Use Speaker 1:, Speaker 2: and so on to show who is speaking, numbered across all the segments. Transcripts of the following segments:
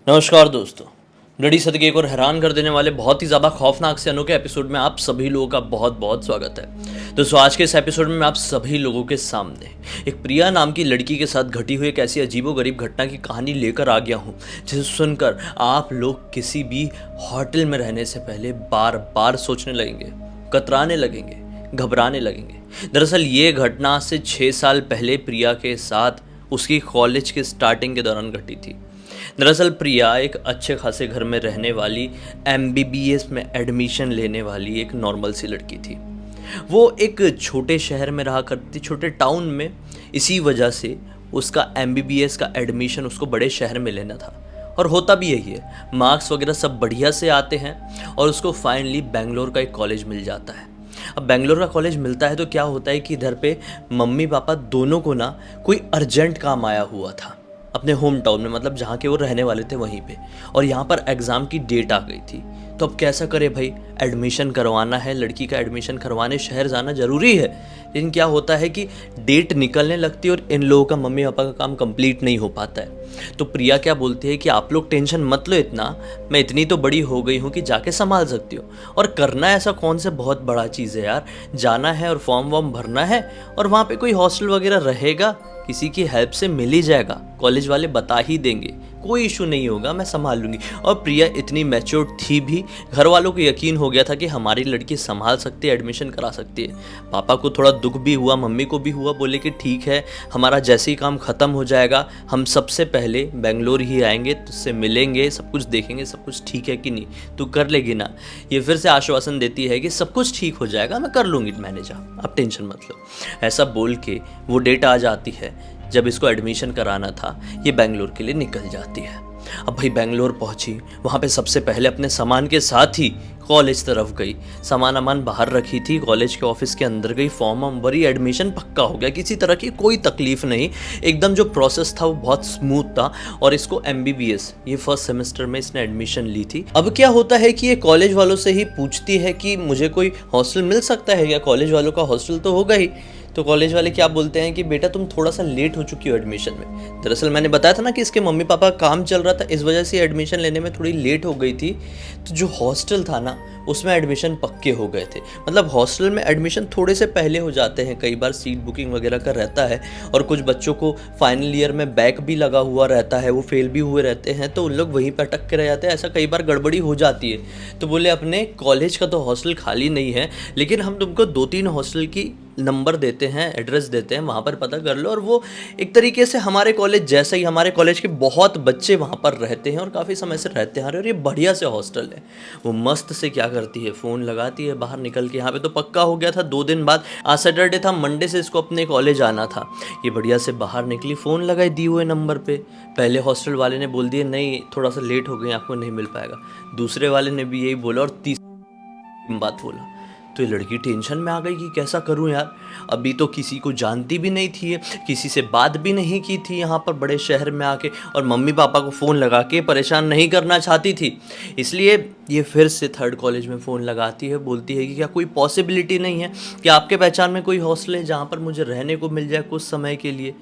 Speaker 1: नमस्कार दोस्तों। नडी सदके एक और हैरान कर देने वाले बहुत ही ज़्यादा खौफनाक से अनोखे एपिसोड में आप सभी लोगों का बहुत बहुत स्वागत है। दोस्तों, आज के इस एपिसोड में मैं आप सभी लोगों के सामने एक प्रिया नाम की लड़की के साथ घटी हुई एक ऐसी अजीबोगरीब घटना की कहानी लेकर आ गया हूँ, जिसे सुनकर आप लोग किसी भी होटल में रहने से पहले बार बार सोचने लगेंगे, कतराने लगेंगे, घबराने लगेंगे। दरअसल ये घटना से 6 साल पहले प्रिया के साथ उसकी कॉलेज के स्टार्टिंग के दौरान घटी थी। दरअसल प्रिया एक अच्छे खासे घर में रहने वाली, एमबीबीएस में एडमिशन लेने वाली एक नॉर्मल सी लड़की थी। वो एक छोटे शहर में रहा करती थी, छोटे टाउन में। इसी वजह से उसका एमबीबीएस का एडमिशन उसको बड़े शहर में लेना था, और होता भी यही है। मार्क्स वगैरह सब बढ़िया से आते हैं और उसको फाइनली बेंगलोर का एक कॉलेज मिल जाता है। अब बेंगलोर का कॉलेज मिलता है तो क्या होता है कि इधर पे मम्मी पापा दोनों को ना कोई अर्जेंट काम आया हुआ था अपने होम टाउन में, मतलब जहाँ के वो रहने वाले थे वहीं पे। और यहाँ पर एग्ज़ाम की डेट आ गई थी, तो अब कैसा करे भाई, एडमिशन करवाना है, लड़की का एडमिशन करवाने शहर जाना ज़रूरी है। लेकिन क्या होता है कि डेट निकलने लगती है और इन लोगों का, मम्मी पापा का काम कंप्लीट नहीं हो पाता है। तो प्रिया क्या बोलती है कि आप लोग टेंशन मत लो इतना, मैं इतनी तो बड़ी हो गई हूँ कि जाके संभाल सकती हो। और करना ऐसा कौन से बहुत बड़ा चीज़ है यार, जाना है और फॉर्म वॉर्म भरना है, और वहाँ पे कोई हॉस्टल वगैरह रहेगा, किसी की हेल्प से मिल ही जाएगा, कॉलेज वाले बता ही देंगे, कोई इशू नहीं होगा, मैं संभाल लूँगी। और प्रिया इतनी मैच्योर थी भी, घर वालों को यकीन हो गया था कि हमारी लड़की संभाल सकती है, एडमिशन करा सकती है। पापा को थोड़ा दुख भी हुआ, मम्मी को भी हुआ, बोले कि ठीक है, हमारा जैसे ही काम ख़त्म हो जाएगा हम सबसे पहले बेंगलोर ही आएंगे, तुझसे मिलेंगे, सब कुछ देखेंगे, सब कुछ ठीक है कि नहीं, तू कर लेगी ना। ये फिर से आश्वासन देती है कि सब कुछ ठीक हो जाएगा, मैं कर लूँगी मैनेज, आप टेंशन मत लो। ऐसा बोल के वो डेट आ जाती है जब इसको एडमिशन कराना था, ये बेंगलोर के लिए निकल जाती है। अब भाई बेंगलोर पहुंची, वहाँ पे सबसे पहले अपने सामान के साथ ही कॉलेज तरफ गई। सामान अमान बाहर रखी थी, कॉलेज के ऑफिस के अंदर गई, फॉर्म वॉर्म भरी, एडमिशन पक्का हो गया, किसी तरह की कोई तकलीफ नहीं। एकदम जो प्रोसेस था वो बहुत स्मूथ था। और इसको एमबीबीएस, ये फर्स्ट सेमेस्टर में इसने एडमिशन ली थी। अब क्या होता है कि ये कॉलेज वालों से ही पूछती है कि मुझे कोई हॉस्टल मिल सकता है क्या, कॉलेज वालों का हॉस्टल तो होगा ही। तो कॉलेज वाले क्या बोलते हैं कि बेटा तुम थोड़ा सा लेट हो चुकी हो एडमिशन में। दरअसल मैंने बताया था ना कि इसके मम्मी पापा का काम चल रहा था, इस वजह से एडमिशन लेने में थोड़ी लेट हो गई थी। तो जो हॉस्टल था ना, उसमें एडमिशन पक्के हो गए थे। मतलब हॉस्टल में एडमिशन थोड़े से पहले हो जाते हैं, कई बार सीट बुकिंग वगैरह का रहता है। और कुछ बच्चों को फाइनल ईयर में बैक भी लगा हुआ रहता है, वो फेल भी हुए रहते हैं, तो उन लोग वहीं पर अटक के रह जाते हैं। ऐसा कई बार गड़बड़ी हो जाती है। तो बोले अपने कॉलेज का तो हॉस्टल खाली नहीं है, लेकिन हम तुमको 2-3 हॉस्टल की नंबर देते हैं, एड्रेस देते हैं, वहाँ पर पता कर लो। और वो एक तरीके से हमारे कॉलेज जैसा ही, हमारे कॉलेज के बहुत बच्चे वहाँ पर रहते हैं और काफ़ी समय से रहते हैं, और ये बढ़िया से हॉस्टल है। वो मस्त से क्या करती है, फ़ोन लगाती है बाहर निकल के। यहाँ पे तो पक्का हो गया था 2 दिन बाद, आज सैटरडे था, मंडे से इसको अपने कॉलेज आना था। ये बढ़िया से बाहर निकली, फ़ोन लगाई दी हुए नंबर पे। पहले हॉस्टल वाले ने बोल दिया नहीं थोड़ा सा लेट हो गए, आपको नहीं मिल पाएगा। दूसरे वाले ने भी यही बोला, और तीसरी बात बोला। तो ये लड़की टेंशन में आ गई कि कैसा करूं यार, अभी तो किसी को जानती भी नहीं थी, किसी से बात भी नहीं की थी यहाँ पर बड़े शहर में आके, और मम्मी पापा को फ़ोन लगा के परेशान नहीं करना चाहती थी। इसलिए ये फिर से थर्ड कॉलेज में फ़ोन लगाती है, बोलती है कि क्या कोई पॉसिबिलिटी नहीं है कि आपके पहचान में कोई हॉस्टल है जहाँ पर मुझे रहने को मिल जाए कुछ समय के लिए।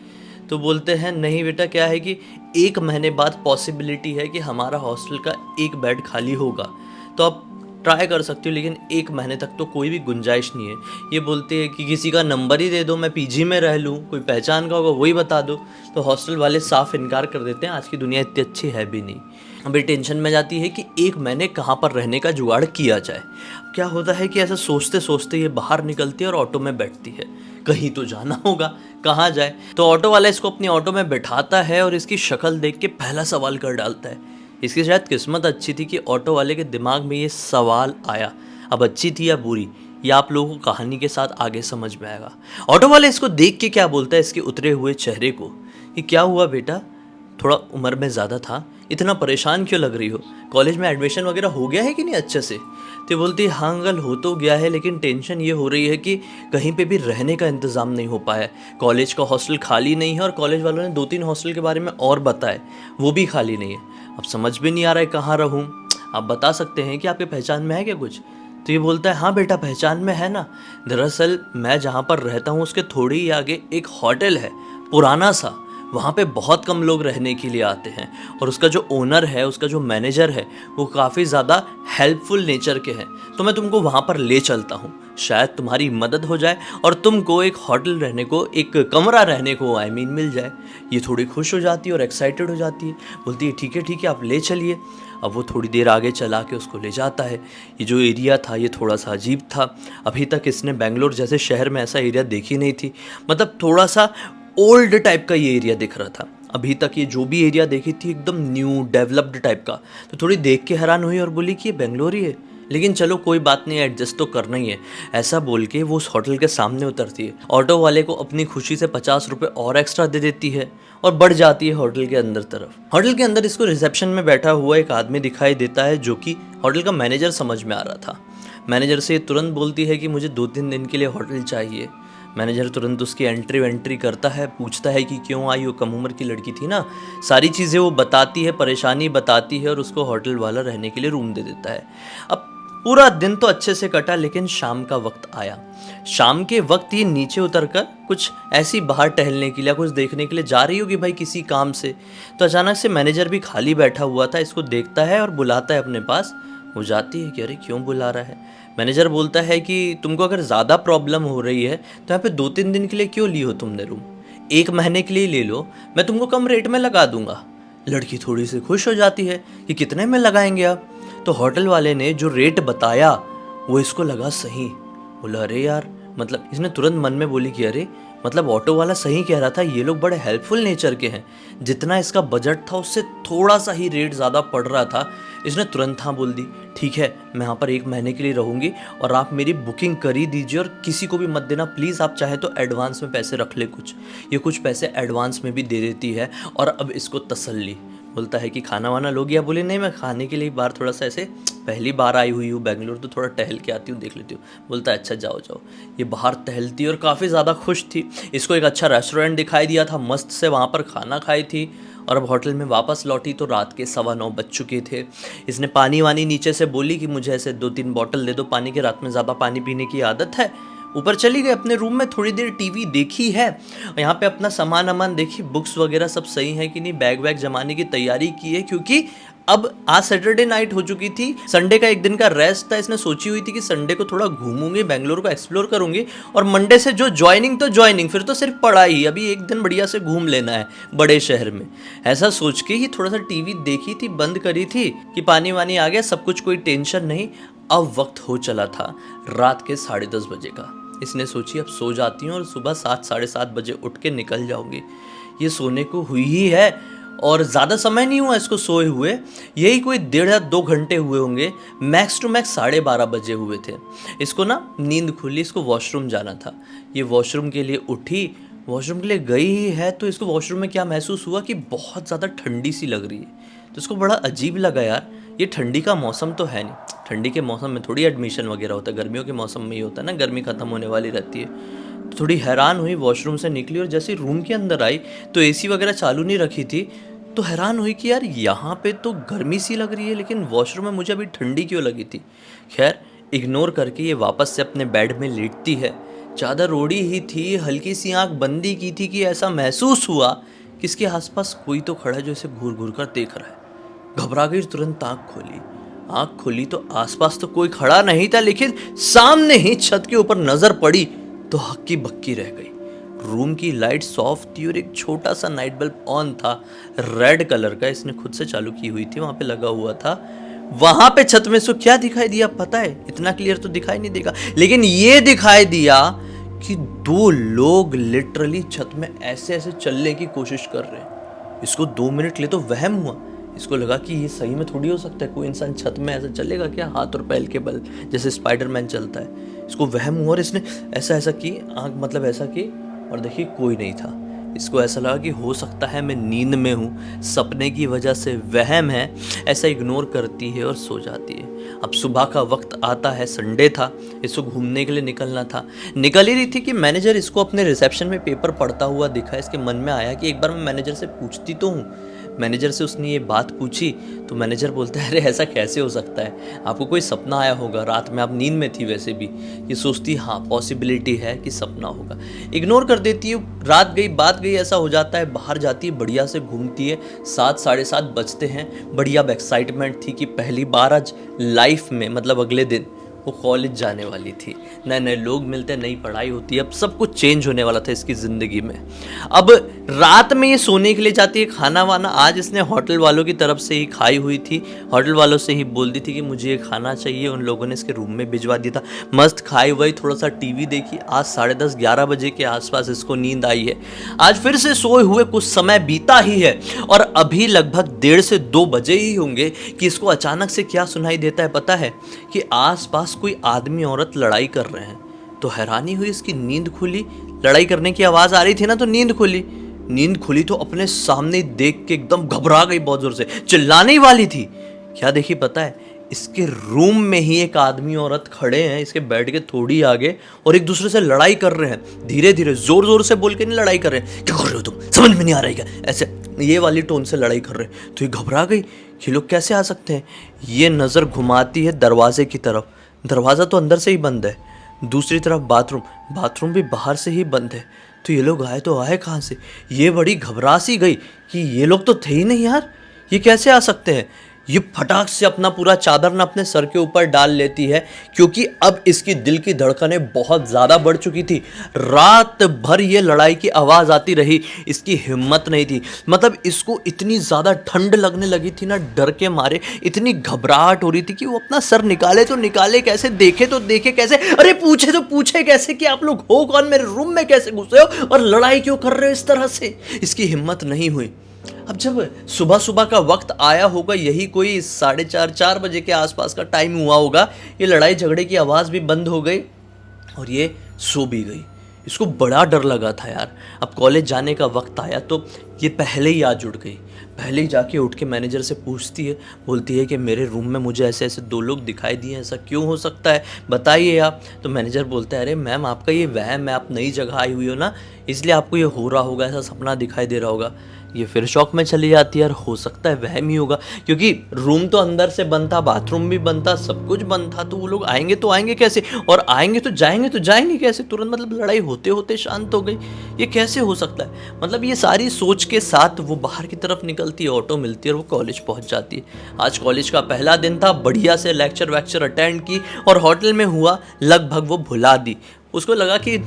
Speaker 1: तो बोलते हैं नहीं बेटा, क्या है कि 1 महीने बाद पॉसिबिलिटी है कि हमारा हॉस्टल का 1 बेड खाली होगा, तो आप ट्राई कर सकती हो, लेकिन 1 महीने तक तो कोई भी गुंजाइश नहीं है। ये बोलते हैं कि किसी का नंबर ही दे दो, मैं पीजी में रह लूँ, कोई पहचान का होगा वही बता दो। तो हॉस्टल वाले साफ इनकार कर देते हैं, आज की दुनिया इतनी अच्छी है भी नहीं। अभी टेंशन में जाती है कि 1 महीने कहाँ पर रहने का जुगाड़ किया जाए। क्या होता है कि ऐसा सोचते सोचते ये बाहर निकलती है और ऑटो में बैठती है, कहीं तो जाना होगा, कहाँ जाए। तो ऑटो वाला इसको अपनी ऑटो में बैठाता है और इसकी शक्ल देख के पहला सवाल कर डालता है। इसकी शायद किस्मत अच्छी थी कि ऑटो वाले के दिमाग में ये सवाल आया। अब अच्छी थी या बुरी, या आप लोगों को कहानी के साथ आगे समझ में आएगा। ऑटो वाले इसको देख के क्या बोलता है इसके उतरे हुए चेहरे को कि क्या हुआ बेटा, थोड़ा उम्र में ज़्यादा था, इतना परेशान क्यों लग रही हो, कॉलेज में एडमिशन वगैरह हो गया है कि नहीं अच्छे से। तो बोलती है हाँ अंकल हो तो गया है, लेकिन टेंशन ये हो रही है कि कहीं पे भी रहने का इंतज़ाम नहीं हो पाया, कॉलेज का हॉस्टल खाली नहीं है, और कॉलेज वालों ने 2-3 हॉस्टल के बारे में और बताए, वो भी खाली नहीं है। अब समझ भी नहीं आ रहा है कहाँ रहूँ, आप बता सकते हैं कि आपके पहचान में है क्या कुछ। तो ये बोलता है हाँ बेटा पहचान में है ना, दरअसल मैं जहाँ पर रहता हूँ उसके थोड़ी ही आगे एक होटल है, पुराना सा, वहाँ पे बहुत कम लोग रहने के लिए आते हैं और उसका जो ओनर है, उसका जो मैनेजर है, वो काफ़ी ज़्यादा हेल्पफुल नेचर के हैं। तो मैं तुमको वहाँ पर ले चलता हूँ, शायद तुम्हारी मदद हो जाए और तुमको एक होटल रहने को, एक कमरा रहने को मिल जाए। ये थोड़ी खुश हो जाती है और एक्साइटेड हो जाती है, बोलती है ठीक है आप ले चलिए। अब वो थोड़ी देर आगे चला के उसको ले जाता है। ये जो एरिया था ये थोड़ा सा अजीब था, अभी तक इसने बेंगलोर जैसे शहर में ऐसा एरिया देखी नहीं थी। मतलब थोड़ा सा ओल्ड टाइप का ये एरिया दिख रहा था। अभी तक ये जो भी एरिया देखी थी एकदम न्यू डेवलप्ड टाइप का। तो थोड़ी देख के हैरान हुई और बोली कि ये बेंगलोर ही है, लेकिन चलो कोई बात नहीं, एडजस्ट तो करना ही है। ऐसा बोल के वो उस होटल के सामने उतरती है, ऑटो वाले को अपनी खुशी से 50 रुपये और एक्स्ट्रा दे देती है और बढ़ जाती है होटल के अंदर तरफ। होटल के अंदर इसको रिसेप्शन में बैठा हुआ एक आदमी दिखाई देता है जो कि होटल का मैनेजर समझ में आ रहा था। मैनेजर से तुरंत बोलती है कि मुझे 2-3 दिन के लिए होटल चाहिए। मैनेजर तुरंत उसकी एंट्री करता है, पूछता है कि क्यों आई, वो कम उम्र की लड़की थी ना, सारी चीज़ें वो बताती है, परेशानी बताती है और उसको होटल वाला रहने के लिए रूम दे देता है। अब पूरा दिन तो अच्छे से कटा, लेकिन शाम का वक्त आया। शाम के वक्त ये नीचे उतरकर कुछ ऐसी बाहर टहलने के लिए, कुछ देखने के लिए जा रही होगी भाई किसी काम से। तो अचानक से मैनेजर भी खाली बैठा हुआ था, इसको देखता है और बुलाता है अपने पास। वो जाती है कि अरे क्यों बुला रहा है। मैनेजर बोलता है कि तुमको अगर ज़्यादा प्रॉब्लम हो रही है तो यहाँ पे 2-3 दिन के लिए क्यों ली हो तुमने रूम, 1 महीने के लिए ले लो, मैं तुमको कम रेट में लगा दूंगा। लड़की थोड़ी सी खुश हो जाती है कि कितने में लगाएंगे आप। तो होटल वाले ने जो रेट बताया वो इसको लगा सही। बोला अरे यार, मतलब इसने तुरंत मन में बोली कि अरे मतलब ऑटो वाला सही कह रहा था, ये लोग बड़े हेल्पफुल नेचर के हैं। जितना इसका बजट था उससे थोड़ा सा ही रेट ज़्यादा पड़ रहा था। इसने तुरंत हाँ बोल दी, ठीक है मैं यहाँ पर 1 महीने के लिए रहूँगी और आप मेरी बुकिंग कर ही दीजिए और किसी को भी मत देना प्लीज़, आप चाहे तो एडवांस में पैसे रख ले कुछ। ये कुछ पैसे एडवांस में भी दे देती है और अब इसको तसल्ली। बोलता है कि खाना वाना लोगी? या बोले नहीं मैं खाने के लिए बाहर थोड़ा सा ऐसे पहली बार आई हुई हूँ बेंगलोर, तो थोड़ा टहल के आती हूँ, देख लेती हूँ। बोलता है अच्छा जाओ जाओ। ये बाहर टहलती और काफ़ी ज़्यादा खुश थी। इसको एक अच्छा रेस्टोरेंट दिखाई दिया था, मस्त से वहाँ पर खाना खाई थी और अब होटल में वापस लौटी तो रात के 9:15 बज चुके थे। इसने पानी वानी नीचे से बोली कि मुझे ऐसे 2-3 बॉटल दे दो पानी के, रात में ज़्यादा पानी पीने की आदत है। ऊपर चली गई अपने रूम में, थोड़ी देर टीवी देखी है, यहाँ पे अपना सामान अमान देखी, बुक्स वगैरह सब सही है कि नहीं, बैग वैग जमाने की तैयारी की है क्योंकि अब आज सैटरडे नाइट हो चुकी थी, संडे का एक दिन का रेस्ट था। इसने सोची हुई थी कि संडे को थोड़ा घूमूंगी, बेंगलोर को एक्सप्लोर करूंगी और मंडे से जो ज्वाइनिंग तो ज्वाइनिंग, फिर तो सिर्फ पढ़ाई, अभी एक दिन बढ़िया से घूम लेना है बड़े शहर में। ऐसा सोच के ही थोड़ा सा टीवी देखी थी, बंद करी थी कि पानी वानी आ गया, सब कुछ कोई टेंशन नहीं। अब वक्त हो चला था रात के 10:30 बजे का। इसने सोची अब सो जाती हूँ और सुबह 7-7:30 बजे उठ के निकल जाऊंगी। ये सोने को हुई ही है और ज़्यादा समय नहीं हुआ इसको सोए हुए, यही कोई 1.5 या 2 घंटे हुए होंगे, मैक्स टू मैक्स 12:30 बजे हुए थे। इसको ना नींद खुली, इसको वॉशरूम जाना था। ये वॉशरूम के लिए उठी, वॉशरूम के लिए गई ही है तो इसको वॉशरूम में क्या महसूस हुआ कि बहुत ज़्यादा ठंडी सी लग रही है। तो इसको बड़ा अजीब लगा, यार ये ठंडी का मौसम तो है नहीं, ठंडी के मौसम में थोड़ी एडमिशन वगैरह होता है, गर्मियों के मौसम में ही होता है ना, गर्मी ख़त्म होने वाली रहती है। तो थोड़ी हैरान हुई, वॉशरूम से निकली और जैसे रूम के अंदर आई तो एसी वगैरह चालू नहीं रखी थी। तो हैरान हुई कि यार यहाँ पे तो गर्मी सी लग रही है लेकिन वॉशरूम में मुझे अभी ठंडी क्यों लगी थी। खैर इग्नोर करके ये वापस से अपने बेड में लेटती है। चादर ओढ़ी ही थी, हल्की सी आंख बंदी की थी कि ऐसा महसूस हुआ कि इसके आसपास कोई तो खड़ा है जो इसे घूर घूर कर देख रहा है। घबरा गई, तुरंत आंख खोली तो आसपास तो कोई खड़ा नहीं था, लेकिन सामने ही छत के ऊपर नजर पड़ी तो हक्की बक्की रह गई। रूम की लाइट ऑफ थी और एक छोटा सा नाइट बल्ब ऑन था, रेड कलर का, इसने खुद से चालू की हुई थी, वहां पे लगा हुआ था। वहां पे छत में इसको क्या दिखाई दिया पता है? इतना क्लियर तो दिखाई नहीं देगा, लेकिन ये दिखाई दिया कि 2 लोग लिटरली छत में ऐसे ऐसे चलने की कोशिश कर रहे हैं। इसको 2 मिनट के लिए तो वहम हुआ, इसको लगा कि ये सही में थोड़ी हो सकता है, कोई इंसान छत में ऐसा चलेगा क्या, हाथ और पैर के बल जैसे स्पाइडरमैन चलता है। इसको वहम हुआ और इसने ऐसा ऐसा की, आंख मतलब ऐसा की और देखिए कोई नहीं था। इसको ऐसा लगा कि हो सकता है मैं नींद में हूँ, सपने की वजह से वहम है, ऐसा इग्नोर करती है और सो जाती है। अब सुबह का वक्त आता है, संडे था, इसको घूमने के लिए निकलना था। निकल ही रही थी कि मैनेजर इसको अपने रिसेप्शन में पेपर पढ़ता हुआ दिखा। इसके मन में आया कि एक बार मैं मैनेजर से पूछती तो हूँ, मैनेजर से उसने ये बात पूछी तो मैनेजर बोलता है अरे ऐसा कैसे हो सकता है, आपको कोई सपना आया होगा, रात में आप नींद में थी वैसे भी। ये सोचती हाँ पॉसिबिलिटी है कि सपना होगा, इग्नोर कर देती है। रात गई बात गई, ऐसा हो जाता है, बाहर जाती है, बढ़िया से घूमती है। 7 साढ़े 7 बजते हैं, बढ़िया एक्साइटमेंट थी कि पहली बार आज लाइफ में मतलब अगले दिन वो कॉलेज जाने वाली थी। नए नए लोग मिलते हैं, नई पढ़ाई होती है, अब सब कुछ चेंज होने वाला था इसकी ज़िंदगी में। अब रात में ये सोने के लिए जाती है, खाना वाना आज इसने होटल वालों की तरफ से ही खाई हुई थी, होटल वालों से ही बोल दी थी कि मुझे ये खाना चाहिए, उन लोगों ने इसके रूम में भिजवा दिया था। मस्त खाई हुई, थोड़ा सा टीवी देखी। आज 10:30 11 बजे के आसपास इसको नींद आई है। आज फिर से सोए हुए कुछ समय बीता ही है और अभी लगभग 1:30 से 2 बजे ही होंगे कि इसको अचानक से क्या सुनाई देता है पता है, कि आसपास कोई आदमी औरत लड़ाई कर रहे हैं। तो हैरानी हुई, इसकी नींद खुली, लड़ाई करने की आवाज आ रही थी ना, तो नींद खुली। नींद खुली तो अपने सामने देख के एकदम घबरा गई, बहुत जोर से चिल्लाने ही वाली थी। क्या देखी पता है, इसके रूम में ही एक आदमी औरत खड़े हैं इसके बेड के थोड़ी आगे और एक दूसरे से लड़ाई कर रहे हैं। धीरे धीरे जोर जोर से बोल के नहीं लड़ाई कर रहे हैं, क्या कर रहे हो तुम, समझ में नहीं आ रहा है क्या, ऐसे ये वाली टोन से लड़ाई कर रहे हैं। तो ये घबरा गई, ये लोग कैसे आ सकते हैं। ये नज़र घुमाती है दरवाजे की तरफ, दरवाज़ा तो अंदर से ही बंद है, दूसरी तरफ बाथरूम, बाथरूम भी बाहर से ही बंद है। तो ये लोग आए तो आए कहाँ से। ये बड़ी घबरा सी गई कि ये लोग तो थे ही नहीं यार, ये कैसे आ सकते हैं। ये फटाक से अपना पूरा चादर ना अपने सर के ऊपर डाल लेती है, क्योंकि अब इसकी दिल की धड़कनें बहुत ज़्यादा बढ़ चुकी थी। रात भर ये लड़ाई की आवाज़ आती रही, इसकी हिम्मत नहीं थी। मतलब इसको इतनी ज़्यादा ठंड लगने लगी थी ना, डर के मारे इतनी घबराहट हो रही थी कि वो अपना सर निकाले तो निकाले कैसे, देखे तो देखे कैसे, अरे पूछे तो पूछे कैसे कि आप लोग हो कौन, मेरे रूम में कैसे घुसे हो और लड़ाई क्यों कर रहे हो इस तरह से। इसकी हिम्मत नहीं हुई। अब जब सुबह सुबह का वक्त आया होगा, यही कोई 4:30 बजे के आसपास का टाइम हुआ होगा, ये लड़ाई झगड़े की आवाज़ भी बंद हो गई और ये सो भी गई। इसको बड़ा डर लगा था यार। अब कॉलेज जाने का वक्त आया तो ये पहले ही आज उठ गई, पहले ही जाके उठ के मैनेजर से पूछती है, बोलती है कि मेरे रूम में मुझे ऐसे ऐसे 2 लोग दिखाई दिए, ऐसा क्यों हो सकता है, बताइए आप। तो मैनेजर बोलता है अरे मैम आपका ये वहम है, आप नई जगह आई हुई हो ना, इसलिए आपको ये हो रहा होगा, ऐसा सपना दिखाई दे रहा होगा। ये फिर शौक में चली जाती है, यार हो सकता है वहम ही होगा, क्योंकि रूम तो अंदर से बंद था, बाथरूम भी बंद था, सब कुछ बंद था, तो वो लोग आएंगे तो आएंगे कैसे, और आएंगे तो जाएंगे कैसे। तुरंत मतलब लड़ाई होते होते शांत हो गई, ये कैसे हो सकता है। मतलब ये सारी सोच के साथ वो बाहर की तरफ निकलती है, ऑटो मिलती है और वो कॉलेज पहुंच जाती है। आज कॉलेज का पहला दिन था, बढ़िया से लेक्चर वेक्चर अटेंड की और होटल में हुआ लगभग वो भुला दी। उसको लगा कि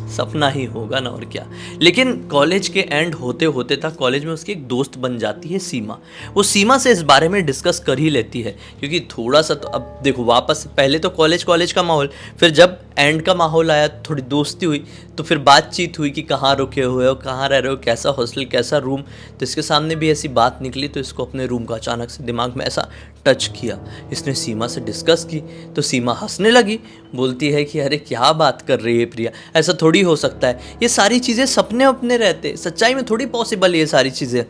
Speaker 1: सपना ही होगा ना और क्या। लेकिन कॉलेज के एंड होते होते तक कॉलेज में उसकी एक दोस्त बन जाती है सीमा। वो सीमा से इस बारे में डिस्कस कर ही लेती है, क्योंकि थोड़ा सा तो अब देखो वापस पहले तो कॉलेज का माहौल, फिर जब एंड का माहौल आया थोड़ी दोस्ती हुई, तो फिर बातचीत हुई कि कहाँ रुके हुए हो, कहाँ रह रहे हो, कैसा हॉस्टल कैसा रूम। तो इसके सामने भी ऐसी बात निकली, तो इसको अपने रूम का अचानक से दिमाग में ऐसा टच किया। इसने सीमा से डिस्कस की तो सीमा हंसने लगी, बोलती है कि अरे क्या बात कर रही है प्रिया, ऐसा थोड़ी हो सकता है, ये सारी चीज़ें सपने अपने रहते, सच्चाई में थोड़ी पॉसिबल है ये सारी चीज़ें।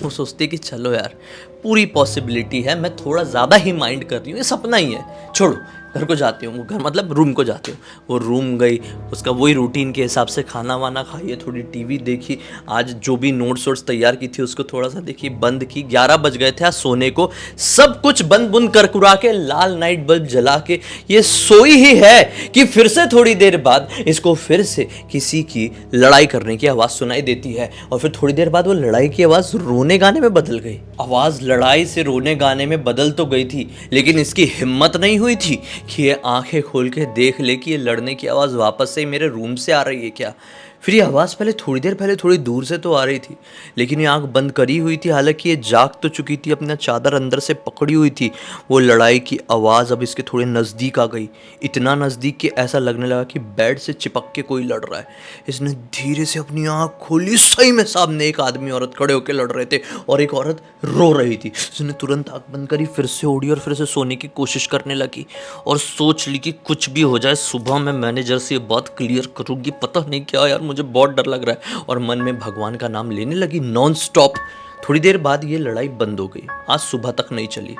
Speaker 1: वो सोचती है कि चलो यार पूरी पॉसिबिलिटी है, मैं थोड़ा ज़्यादा ही माइंड कर रही हूँ, ये सपना ही है, छोड़ो घर को जाती हूँ। वो घर मतलब रूम को जाती हूँ। वो रूम गई, उसका वही रूटीन के हिसाब से खाना वाना खाइए, थोड़ी टीवी देखी, आज जो भी नोट्स वोट्स तैयार की थी उसको थोड़ा सा देखी, बंद की। 11 बज गए थे आज सोने को, सब कुछ बंद बुंद कर कुरा के लाल नाइट बल्ब जला के ये सोई ही है कि फिर से थोड़ी देर बाद इसको फिर से किसी की लड़ाई करने की आवाज़ सुनाई देती है। और फिर थोड़ी देर बाद वो लड़ाई की आवाज़ रोने गाने में बदल गई। आवाज़ लड़ाई से रोने गाने में बदल तो गई थी, लेकिन इसकी हिम्मत नहीं हुई थी कि ये आंखें खोल के देख ले कि ये लड़ने की आवाज़ वापस से मेरे रूम से आ रही है क्या। फिर ये आवाज़ पहले थोड़ी देर पहले थोड़ी दूर से तो आ रही थी, लेकिन ये आंख बंद करी हुई थी, हालांकि ये जाग तो चुकी थी, अपना चादर अंदर से पकड़ी हुई थी। वो लड़ाई की आवाज़ अब इसके थोड़े नज़दीक आ गई, इतना नज़दीक कि ऐसा लगने लगा कि बेड से चिपक के कोई लड़ रहा है। इसने धीरे से अपनी आंख खोली, सही में सामने एक आदमी औरत खड़े होकर लड़ रहे थे और एक औरत रो रही थी। इसने तुरंत आंख बंद करी, फिर से उड़ी और फिर से सोने की कोशिश करने लगी और सोच ली कि कुछ भी हो जाए सुबह मैं मैनेजर से ये बात क्लियर करूँगी। पता नहीं क्या यार, मुझे बहुत डर लग रहा है। और मन में भगवान का नाम लेने लगी नॉन स्टॉप। थोड़ी देर बाद ये लड़ाई बंद हो गई, आज सुबह तक नहीं चली।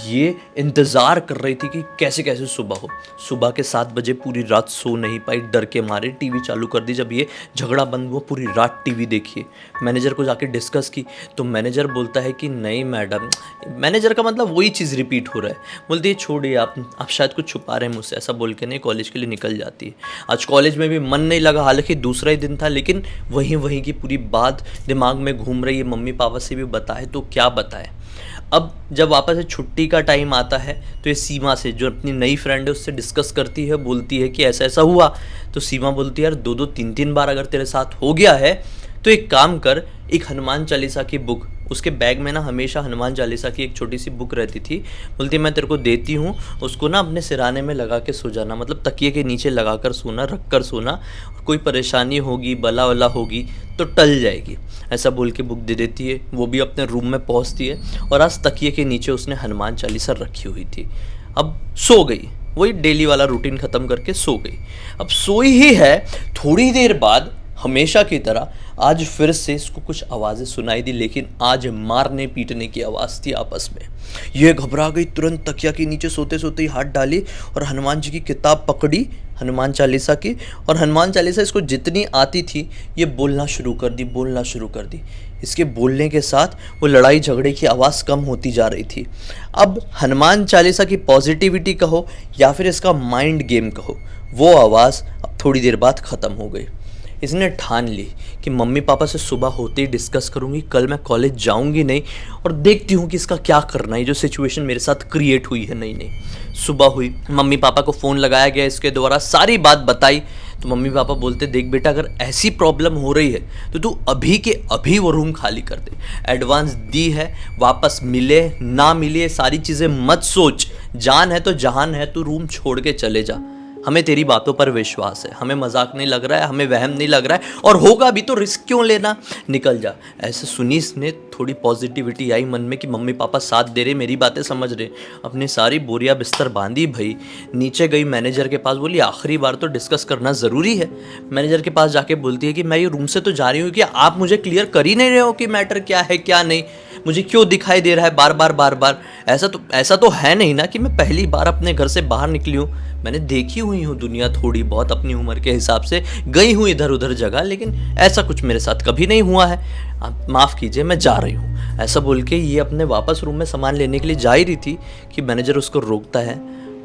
Speaker 1: ये इंतज़ार कर रही थी कि कैसे कैसे सुबह हो। सुबह के 7 बजे पूरी रात सो नहीं पाई, डर के मारे टीवी चालू कर दी। जब ये झगड़ा बंद हुआ पूरी रात टीवी देखी, मैनेजर को जाके डिस्कस की तो मैनेजर बोलता है कि नहीं मैडम, मैनेजर का मतलब वही चीज़ रिपीट हो रहा है। बोलती है छोड़िए आप शायद कुछ छुपा रहे हैं मुझसे, ऐसा बोल के नहीं कॉलेज के लिए निकल जाती है। आज कॉलेज में भी मन नहीं लगा, हालांकि दूसरा ही दिन था, लेकिन वहीं की पूरी बात दिमाग में घूम रही है। मम्मी पापा से भी बताए तो क्या बताए। अब जब वापस से छुट्टी का टाइम आता है तो ये सीमा से, जो अपनी नई फ्रेंड है, उससे डिस्कस करती है, बोलती है कि ऐसा ऐसा हुआ। तो सीमा बोलती है यार 2-2 3-3 बार अगर तेरे साथ हो गया है तो एक काम कर, एक हनुमान चालीसा की बुक, उसके बैग में ना हमेशा हनुमान चालीसा की एक छोटी सी बुक रहती थी। बोलती है मैं तेरे को देती हूँ, उसको ना अपने सिराने में लगा के सो जाना, मतलब तकिए के नीचे लगा कर सोना, रख कर सोना, कोई परेशानी होगी बला वला होगी तो टल जाएगी। ऐसा बोल के बुक दे देती है। वो भी अपने रूम में पहुँचती है और आज तकिए के नीचे उसने हनुमान चालीसा रखी हुई थी। अब सो गई, वही डेली वाला रूटीन ख़त्म करके सो गई। अब सोई ही है, थोड़ी देर बाद हमेशा की तरह आज फिर से इसको कुछ आवाज़ें सुनाई दी, लेकिन आज मारने पीटने की आवाज़ थी आपस में। ये घबरा गई, तुरंत तकिया के नीचे सोते सोते ही हाथ डाली और हनुमान जी की किताब पकड़ी, हनुमान चालीसा की, और हनुमान चालीसा इसको जितनी आती थी ये बोलना शुरू कर दी। इसके बोलने के साथ वो लड़ाई झगड़े की आवाज़ कम होती जा रही थी। अब हनुमान चालीसा की पॉजिटिविटी कहो या फिर इसका माइंड गेम कहो, वो आवाज़ अब थोड़ी देर बाद ख़त्म हो गई। इसने ठान ली कि मम्मी पापा से सुबह होते ही डिस्कस करूँगी, कल मैं कॉलेज जाऊँगी नहीं और देखती हूँ कि इसका क्या करना है, जो सिचुएशन मेरे साथ क्रिएट हुई है नई। सुबह हुई, मम्मी पापा को फ़ोन लगाया गया, इसके द्वारा सारी बात बताई। तो मम्मी पापा बोलते देख बेटा, अगर ऐसी प्रॉब्लम हो रही है तो तू अभी के अभी वो रूम खाली कर दे। एडवांस दी है, वापस मिले ना मिले सारी चीज़ें मत सोच, जान है तो जहान है, तू रूम छोड़ के चले जा। हमें तेरी बातों पर विश्वास है, हमें मजाक नहीं लग रहा है, हमें वहम नहीं लग रहा है, और होगा भी तो रिस्क क्यों लेना, निकल जा। ऐसे सुनी इसने, थोड़ी पॉजिटिविटी आई मन में कि मम्मी पापा साथ दे रहे, मेरी बातें समझ रहे। अपनी सारी बोरियां बिस्तर बांधी भाई, नीचे गई मैनेजर के पास, बोली आखिरी बार तो डिस्कस करना ज़रूरी है। मैनेजर के पास जाके बोलती है कि मैं ये रूम से तो जा रही हूँ कि आप मुझे क्लियर कर ही नहीं रहे हो कि मैटर क्या है क्या नहीं, मुझे क्यों दिखाई दे रहा है बार बार। ऐसा तो है नहीं ना कि मैं पहली बार अपने घर से बाहर निकली हूँ। मैंने देखी हुई हूँ दुनिया थोड़ी बहुत अपनी उम्र के हिसाब से, गई हूँ इधर उधर जगह, लेकिन ऐसा कुछ मेरे साथ कभी नहीं हुआ है, आप माफ़ कीजिए, मैं जा रही हूँ। ऐसा बोल के ये अपने वापस रूम में सामान लेने के लिए जा ही रही थी कि मैनेजर उसको रोकता है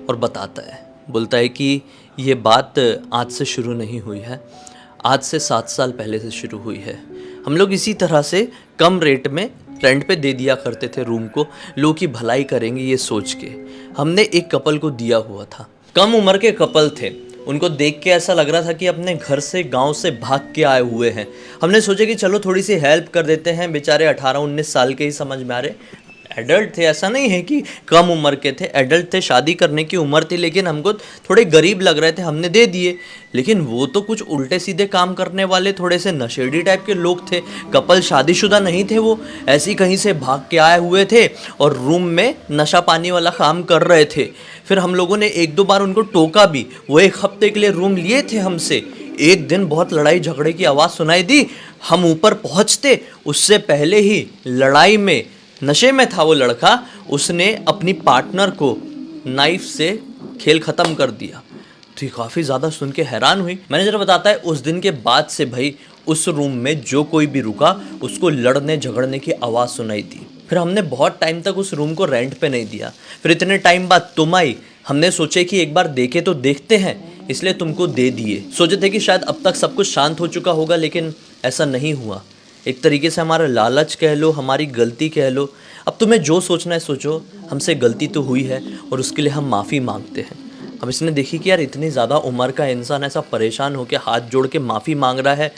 Speaker 1: और बताता है, बोलता है कि ये बात आज से शुरू नहीं हुई है, आज से 7 साल पहले से शुरू हुई है। हम लोग इसी तरह से कम रेट में रेंट पे दे दिया करते थे रूम को, लोग की भलाई करेंगे ये सोच के। हमने एक कपल को दिया हुआ था, कम उम्र के कपल थे, उनको देख के ऐसा लग रहा था कि अपने घर से गांव से भाग के आए हुए हैं। हमने सोचा कि चलो थोड़ी सी हेल्प कर देते हैं, बेचारे 18-19 साल के ही समझ में आ रहे, एडल्ट थे, ऐसा नहीं है कि कम उम्र के थे, एडल्ट थे, शादी करने की उम्र थी, लेकिन हमको थोड़े गरीब लग रहे थे, हमने दे दिए। लेकिन वो तो कुछ उल्टे सीधे काम करने वाले, थोड़े से नशेड़ी टाइप के लोग थे। कपल शादीशुदा नहीं थे, वो ऐसे ही कहीं से भाग के आए हुए थे और रूम में नशा पानी वाला काम कर रहे थे। फिर हम लोगों ने 1-2 बार उनको टोका भी, वो 1 हफ्ते के लिए रूम लिए थे हमसे। एक दिन बहुत लड़ाई झगड़े की आवाज़ सुनाई दी, हम ऊपर पहुँचते उससे पहले ही लड़ाई में, नशे में था वो लड़का, उसने अपनी पार्टनर को नाइफ से खेल ख़त्म कर दिया। तो ये काफ़ी ज़्यादा सुन के हैरान हुई। मैनेजर बताता है उस दिन के बाद से भाई उस रूम में जो कोई भी रुका उसको लड़ने झगड़ने की आवाज़ सुनाई दी। फिर हमने बहुत टाइम तक उस रूम को रेंट पे नहीं दिया। फिर इतने टाइम बाद तुम आई, हमने सोचे कि एक बार देखे तो देखते हैं, इसलिए तुमको दे दिए। सोचे थे कि शायद अब तक सब कुछ शांत हो चुका होगा, लेकिन ऐसा नहीं हुआ। एक तरीके से हमारा लालच कह लो, हमारी गलती कह लो। अब तुम्हें जो सोचना है सोचो, हमसे गलती तो हुई है और उसके लिए हम माफ़ी मांगते हैं। अब इसने देखी कि यार इतनी ज़्यादा उम्र का इंसान ऐसा परेशान होकर हाथ जोड़ के माफ़ी मांग रहा है,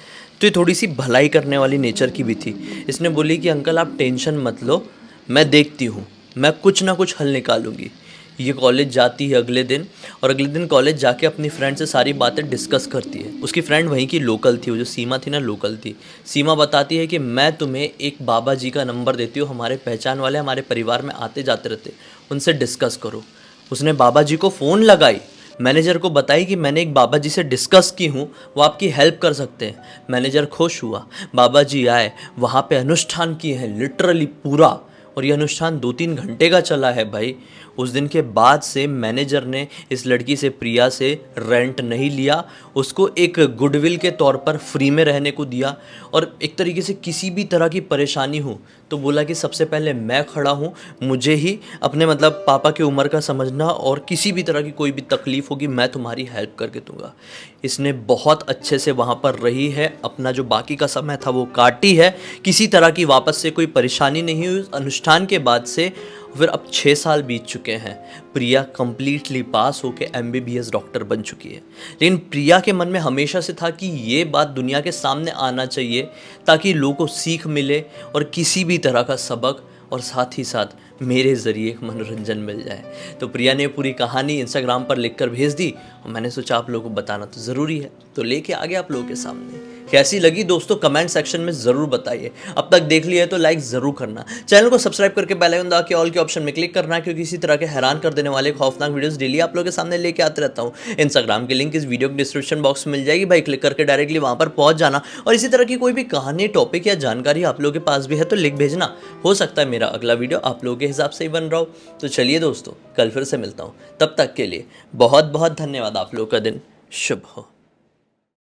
Speaker 1: तो ये थोड़ी सी भलाई करने वाली नेचर की भी थी। इसने बोली कि अंकल आप टेंशन मत लो, मैं देखती हूँ, मैं कुछ ना कुछ हल निकालूंगी। ये कॉलेज जाती है अगले दिन, और अगले दिन कॉलेज जाके अपनी फ्रेंड से सारी बातें डिस्कस करती है। उसकी फ्रेंड वहीं की लोकल थी, वो जो सीमा थी ना, लोकल थी। सीमा बताती है कि मैं तुम्हें एक बाबा जी का नंबर देती हूँ, हमारे पहचान वाले, हमारे परिवार में आते जाते रहते, उनसे डिस्कस करो। उसने बाबा जी को फ़ोन लगाई, मैनेजर को बताई कि मैंने एक बाबा जी से डिस्कस की हूँ, वो आपकी हेल्प कर सकते हैं। मैनेजर खुश हुआ, बाबा जी आए, वहाँ पे अनुष्ठान किए हैं लिटरली पूरा, और ये अनुष्ठान 2-3 घंटे का चला है भाई। उस दिन के बाद से मैनेजर ने इस लड़की से, प्रिया से, रेंट नहीं लिया, उसको एक गुडविल के तौर पर फ्री में रहने को दिया। और एक तरीके से किसी भी तरह की परेशानी हो तो बोला कि सबसे पहले मैं खड़ा हूँ, मुझे ही अपने मतलब पापा की उम्र का समझना, और किसी भी तरह की कोई भी तकलीफ़ होगी मैं तुम्हारी हेल्प करके दूंगा। इसने बहुत अच्छे से वहाँ पर रही है, अपना जो बाकी का समय था वो काटी है, किसी तरह की वापस से कोई परेशानी नहीं हुई उस अनुष्ठान के बाद से। फिर अब 6 साल बीत चुके हैं, प्रिया कंप्लीटली पास होके MBBS डॉक्टर बन चुकी है। लेकिन प्रिया के मन में हमेशा से था कि ये बात दुनिया के सामने आना चाहिए ताकि लोगों को सीख मिले और किसी भी तरह का सबक, और साथ ही साथ मेरे ज़रिए एक मनोरंजन मिल जाए। तो प्रिया ने पूरी कहानी इंस्टाग्राम पर लिखकर भेज दी और मैंने सोचा आप लोगों को बताना तो ज़रूरी है, तो लेके आ गया आप लोगों के सामने। कैसी लगी दोस्तों कमेंट सेक्शन में ज़रूर बताइए। अब तक देख लिया है तो लाइक ज़रूर करना, चैनल को सब्सक्राइब करके बेल आइकन दबा के ऑल के ऑप्शन में क्लिक करना, क्योंकि इसी तरह के हैरान कर देने वाले खौफनाक वीडियोस डेली आप लोगों के सामने लेके आते रहता हूँ। इंस्टाग्राम की लिंक इस वीडियो के डिस्क्रिप्शन बॉक्स में मिल जाएगी भाई, क्लिक करके डायरेक्टली वहाँ पर पहुँच जाना। और इसी तरह की कोई भी कहानी, टॉपिक या जानकारी आप लोगों के पास भी है तो लिख भेजना, हो सकता है मेरा अगला वीडियो आप लोगों के हिसाब से ही बन रहा हो। तो चलिए दोस्तों, कल फिर से मिलता हूँ, तब तक के लिए बहुत बहुत धन्यवाद। आप लोगों का दिन शुभ हो।